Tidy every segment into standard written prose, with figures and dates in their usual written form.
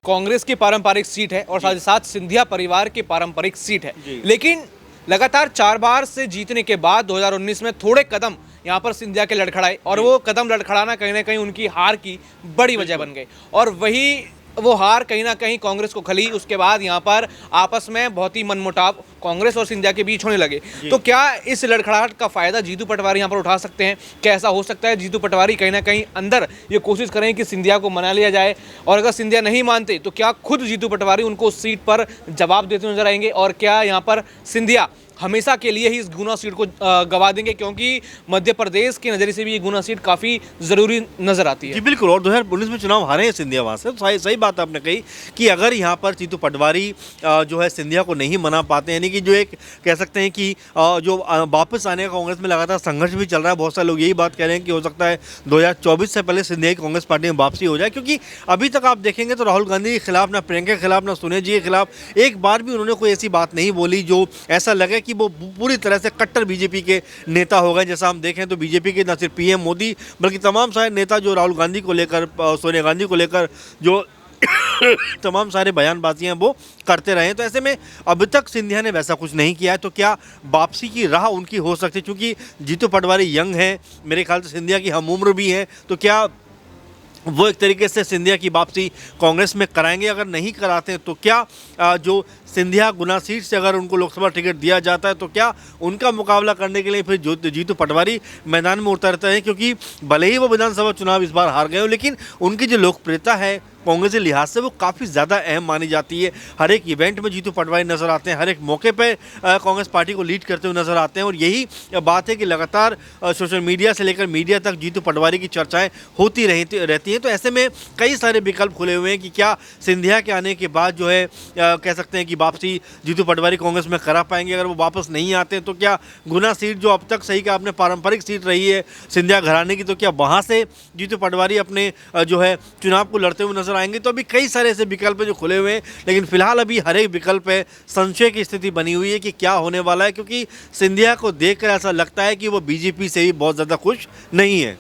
कांग्रेस की पारंपरिक सीट है और साथ ही साथ सिंधिया परिवार की पारंपरिक सीट है, लेकिन लगातार 4 बार से जीतने के बाद 2019 में थोड़े कदम यहाँ पर सिंधिया के लड़खड़ाए और वो कदम लड़खड़ाना कहीं ना कहीं उनकी हार की बड़ी वजह बन गई और वही वो हार कहीं ना कहीं कांग्रेस को खली। उसके बाद यहाँ पर आपस में बहुत ही मनमुटाव कांग्रेस और सिंधिया के बीच होने लगे। तो क्या इस लड़खड़ाहट का फायदा जीतू पटवारी यहाँ पर उठा सकते हैं? कैसा हो सकता है जीतू पटवारी कहीं ना कहीं अंदर ये कोशिश करें कि सिंधिया को मना लिया जाए, और अगर सिंधिया नहीं मानते तो क्या खुद जीतू पटवारी उनको उस सीट पर जवाब देते नजर आएंगे, और क्या यहाँ पर सिंधिया हमेशा के लिए ही इस गुना सीट को गवा देंगे, क्योंकि मध्य प्रदेश के नज़रिए से भी ये गुना सीट काफ़ी ज़रूरी नज़र आती है। जी बिल्कुल, और 2019 में चुनाव हारे हैं सिंधिया वहाँ से। तो सही बात आपने कही कि अगर यहाँ पर जीतू पटवारी जो है सिंधिया को नहीं मना पाते, यानी कि जो एक कह सकते हैं कि जो वापस आने का कांग्रेस में लगातार संघर्ष भी चल रहा है। बहुत सारे लोग यही बात कह रहे हैं कि हो सकता है 2024 से पहले सिंधिया की कांग्रेस पार्टी में वापसी हो जाए, क्योंकि अभी तक आप देखेंगे तो राहुल गांधी के खिलाफ, ना प्रियंका के खिलाफ, ना सोनिया जी के खिलाफ एक बार भी उन्होंने कोई ऐसी बात नहीं बोली जो ऐसा लगे कि वो पूरी तरह से कट्टर बीजेपी के नेता हो गए। जैसा हम देखें तो बीजेपी के न सिर्फ पीएम मोदी बल्कि तमाम सारे नेता जो राहुल गांधी को लेकर, सोनिया गांधी को लेकर जो तमाम सारे बयानबाजियां वो करते रहे। तो ऐसे में अभी तक सिंधिया ने वैसा कुछ नहीं किया है, तो क्या वापसी की राह उनकी हो सकती है? क्योंकि जीतू पटवारी यंग है, मेरे ख्याल से सिंधिया की हम उम्र भी है, तो क्या वो एक तरीके से सिंधिया की वापसी कांग्रेस में कराएंगे? अगर नहीं कराते तो क्या जो सिंधिया गुना सीट से अगर उनको लोकसभा टिकट दिया जाता है तो क्या उनका मुकाबला करने के लिए फिर जीतू पटवारी मैदान में उतरते हैं? क्योंकि भले ही वो विधानसभा चुनाव इस बार हार गए हो, लेकिन उनकी जो लोकप्रियता है कांग्रेस के लिहाज से वो काफ़ी ज़्यादा अहम मानी जाती है। हर एक इवेंट में जीतू पटवारी नजर आते हैं, हर एक मौके पर कांग्रेस पार्टी को लीड करते हुए नजर आते हैं, और यही बात है कि लगातार सोशल मीडिया से लेकर मीडिया तक जीतू पटवारी की चर्चाएं होती रहती हैं। तो ऐसे में कई सारे विकल्प खुले हुए हैं कि क्या सिंधिया के आने के बाद जो है कह सकते हैं कि वापसी जीतू पटवारी कांग्रेस में करा पाएंगे। अगर वो वापस नहीं आते हैं तो क्या गुना सीट जो अब तक सही का आपने पारंपरिक सीट रही है सिंधिया घराने की, तो क्या वहाँ से जीतू पटवारी अपने जो है चुनाव को लड़ते हुए नजर आएंगे? तो अभी कई सारे ऐसे विकल्प हैं जो खुले हुए हैं, लेकिन फिलहाल अभी हर एक विकल्प है संशय की स्थिति बनी हुई है कि क्या होने वाला है, क्योंकि सिंधिया को देखकर ऐसा लगता है कि वो बीजेपी से भी बहुत ज़्यादा खुश नहीं है।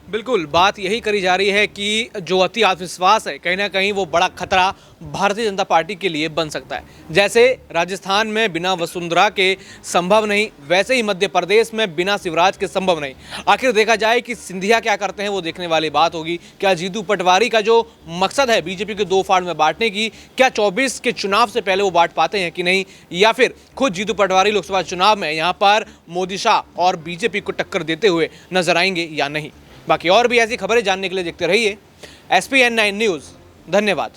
बिल्कुल, बात यही करी जा रही है कि जो अति आत्मविश्वास है कहीं ना कहीं वो बड़ा खतरा भारतीय जनता पार्टी के लिए बन सकता है। जैसे राजस्थान में बिना वसुंधरा के संभव नहीं, वैसे ही मध्य प्रदेश में बिना शिवराज के संभव नहीं। आखिर देखा जाए कि सिंधिया क्या करते हैं, वो देखने वाली बात होगी। क्या जीतू पटवारी का जो मकसद है बीजेपी के 2 फाड़ में बांटने की, क्या 24 के चुनाव से पहले वो बांट पाते हैं कि नहीं, या फिर खुद जीतू पटवारी लोकसभा चुनाव में यहाँ पर मोदी शाह और बीजेपी को टक्कर देते हुए नजर आएंगे या नहीं? बाकी और भी ऐसी खबरें जानने के लिए देखते रहिए SPN9 न्यूज़। धन्यवाद।